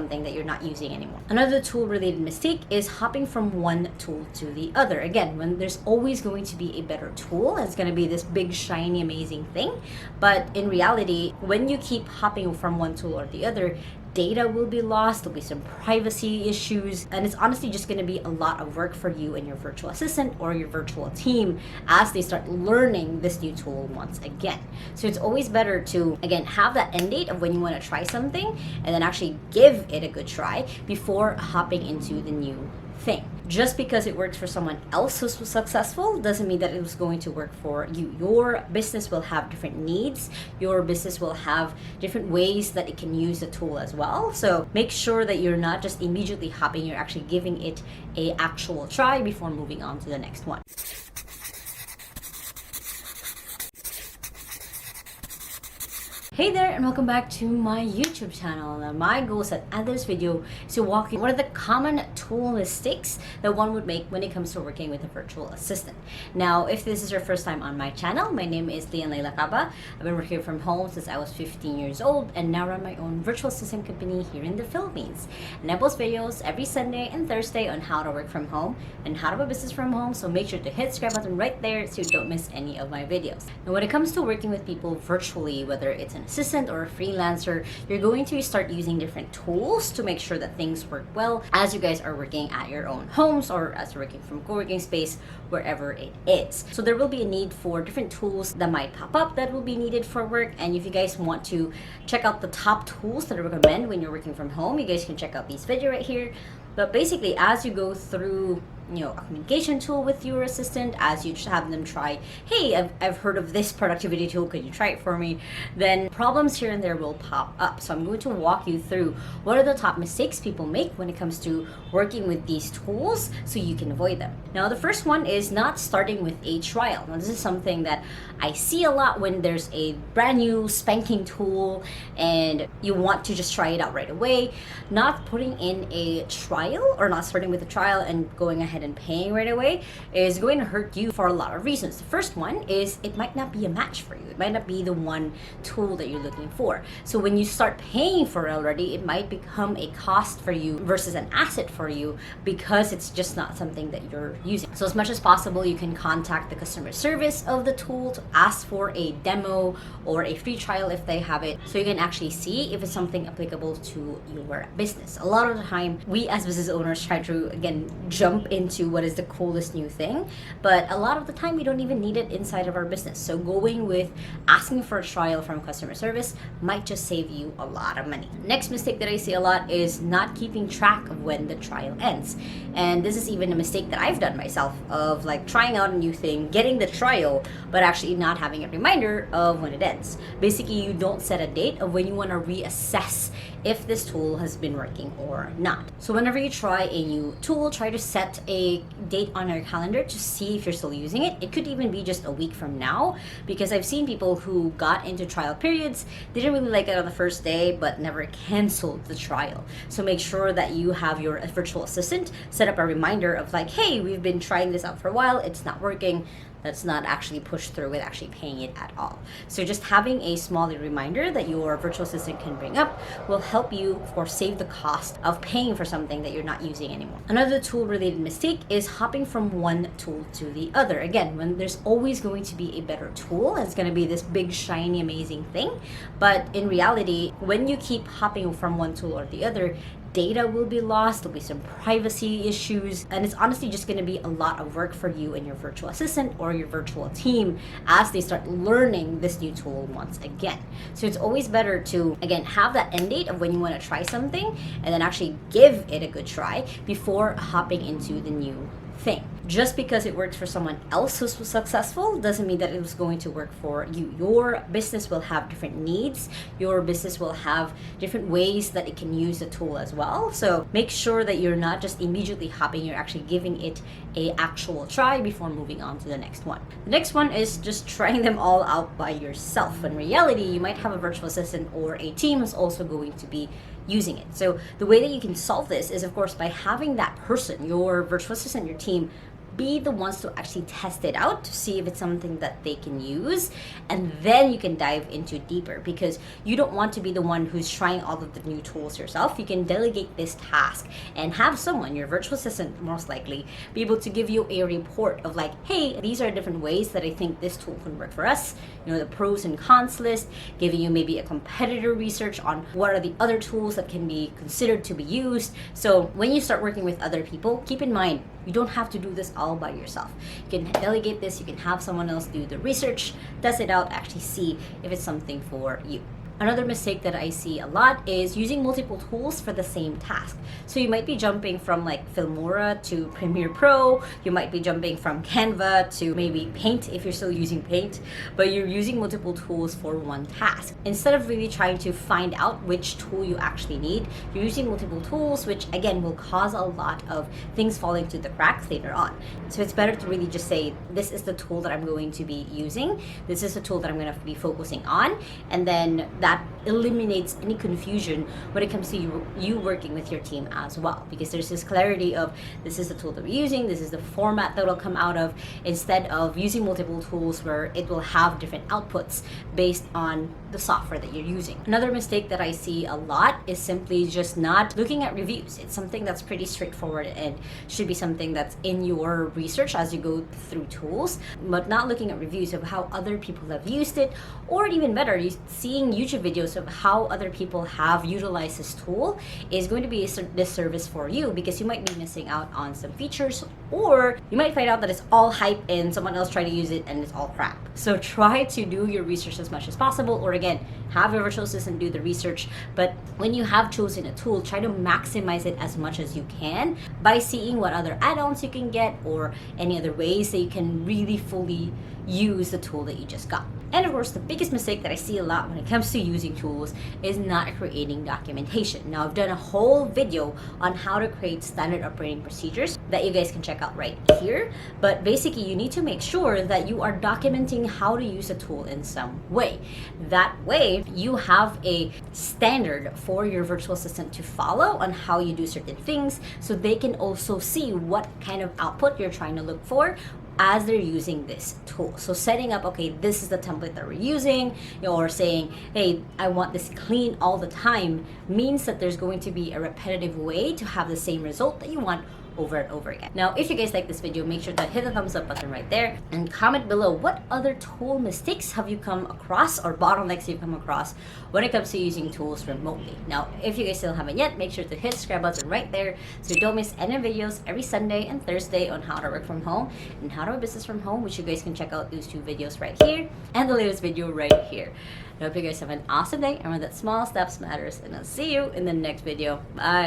something that you're not using anymore. Another tool related mistake is hopping from one tool to the other. Again, when there's always going to be a better tool, it's going to be this big, shiny, amazing thing. But in reality, when you keep hopping from one tool or the other, data will be lost, there'll be some privacy issues, and it's honestly just going to be a lot of work for you and your virtual assistant or your virtual team as they start learning this new tool once again. So it's always better to, again, have that end date of when you want to try something and then actually give it a good try before hopping into the new thing. Just because it works for someone else who's successful doesn't mean that it was going to work for you. Your business will have different needs. Your business will have different ways that it can use the tool as well. So make sure that you're not just immediately hopping, you're actually giving it a actual try before moving on to the next one. Hey there, and welcome back to my YouTube channel. Now, my goal is at the end of this video is to walk you what are the common tool mistakes that one would make when it comes to working with a virtual assistant. Now, if this is your first time on my channel, my name is Lacaba. I've been working from home since I was 15 years old and now run my own virtual assistant company here in the Philippines. And I post videos every Sunday and Thursday on how to work from home and how to have a business from home. So make sure to hit the subscribe button right there so you don't miss any of my videos. Now, when it comes to working with people virtually, whether it's an assistant or a freelancer, you're going to start using different tools to make sure that things work well as you guys are working at your own homes or as you're working from co-working space, wherever it is. So there will be a need for different tools that might pop up that will be needed for work. And if you guys want to check out the top tools that I recommend when you're working from home, you guys can check out this video right here. But basically, as you go through a communication tool with your assistant, as you have them try, hey, I've heard of this productivity tool, could you try it for me? Then problems here and there will pop up. So I'm going to walk you through what are the top mistakes people make when it comes to working with these tools so you can avoid them. Now, the first one is not starting with a trial. Now, this is something that I see a lot when there's a brand new spanking tool and you want to just try it out right away. Not putting in a trial or not starting with a trial and going ahead and paying right away is going to hurt you for a lot of reasons. The first one is it might not be a match for you. It might not be the one tool that you're looking for. So when you start paying for it already, it might become a cost for you versus an asset for you because it's just not something that you're using. So as much as possible, you can contact the customer service of the tool to ask for a demo or a free trial if they have it, so you can actually see if it's something applicable to your business. A lot of the time, we as business owners try to, again, jump into what is the coolest new thing, but a lot of the time we don't even need it inside of our business. So going with asking for a trial from customer service might just save you a lot of money. Next mistake that I see a lot is not keeping track of when the trial ends. And this is even a mistake that I've done myself of like trying out a new thing, getting the trial, but actually not having a reminder of when it ends. Basically, you don't set a date of when you want to reassess if this tool has been working or not. So whenever you try a new tool, try to set a date on your calendar to see if you're still using it. It could even be just a week from now, because I've seen people who got into trial periods, didn't really like it on the first day, but never canceled the trial. So make sure that you have your virtual assistant set up a reminder of like, hey, we've been trying this out for a while, it's not working. That's not actually pushed through with actually paying it at all. So just having a small reminder that your virtual assistant can bring up will help you, of course, save the cost of paying for something that you're not using anymore. Another tool related mistake is hopping from one tool to the other. Again, when there's always going to be a better tool, it's going to be this big, shiny, amazing thing. But in reality, when you keep hopping from one tool or the other, data will be lost, there'll be some privacy issues, and it's honestly just going to be a lot of work for you and your virtual assistant or your virtual team as they start learning this new tool once again. So it's always better to, again, have that end date of when you want to try something and then actually give it a good try before hopping into the new thing. Just because it works for someone else who's successful doesn't mean that it was going to work for you. Your business will have different needs. Your business will have different ways that it can use the tool as well. So make sure that you're not just immediately hopping, you're actually giving it a actual try before moving on to the next one. The next one is just trying them all out by yourself. In reality, you might have a virtual assistant or a team who's also going to be using it. So the way that you can solve this is, of course, by having that person, your virtual assistant, your team, be the ones to actually test it out to see if it's something that they can use, and then you can dive into deeper, because you don't want to be the one who's trying all of the new tools yourself. You can delegate this task and have someone, your virtual assistant most likely, be able to give you a report of like, hey, these are different ways that I think this tool can work for us, you know, the pros and cons list, giving you maybe a competitor research on what are the other tools that can be considered to be used. So when you start working with other people, keep in mind, you don't have to do this all by yourself. You can delegate this, you can have someone else do the research, test it out, actually see if it's something for you. Another mistake that I see a lot is using multiple tools for the same task. So you might be jumping from like Filmora to Premiere Pro, you might be jumping from Canva to maybe Paint if you're still using Paint, but you're using multiple tools for one task. Instead of really trying to find out which tool you actually need, you're using multiple tools, which again will cause a lot of things falling through the cracks later on. So it's better to really just say, this is the tool that I'm going to be using, this is the tool that I'm going to be focusing on, and then that eliminates any confusion when it comes to you working with your team as well, because there's this clarity of this is the tool that we're using, this is the format that will come out of, instead of using multiple tools where it will have different outputs based on the software that you're using. Another mistake that I see a lot is simply just not looking at reviews. It's something that's pretty straightforward and should be something that's in your research as you go through tools, but not looking at reviews of how other people have used it, or even better, seeing YouTube videos of how other people have utilized this tool is going to be a disservice for you, because you might be missing out on some features, or you might find out that it's all hype and someone else tried to use it and it's all crap. So try to do your research as much as possible, or again, have your virtual assistant do the research. But when you have chosen a tool, try to maximize it as much as you can by seeing what other add-ons you can get or any other ways that you can really fully use the tool that you just got. And of course, the biggest mistake that I see a lot when it comes to using tools is not creating documentation. Now, I've done a whole video on how to create standard operating procedures that you guys can check out right here. But basically, you need to make sure that you are documenting how to use a tool in some way. That way, you have a standard for your virtual assistant to follow on how you do certain things, so they can also see what kind of output you're trying to look for as they're using this tool. So setting up, okay, this is the template that we're using, or saying, hey, I want this clean all the time, means that there's going to be a repetitive way to have the same result that you want over and over again. Now, if you guys like this video, make sure to hit the thumbs up button right there and comment below what other tool mistakes have you come across or bottlenecks you've come across when it comes to using tools remotely. Now, if you guys still haven't yet, make sure to hit the subscribe button right there so you don't miss any videos every Sunday and Thursday on how to work from home and how to run business from home, which you guys can check out those two videos right here and the latest video right here. I hope you guys have an awesome day, and remember that small steps matters, and I'll see you in the next video. Bye.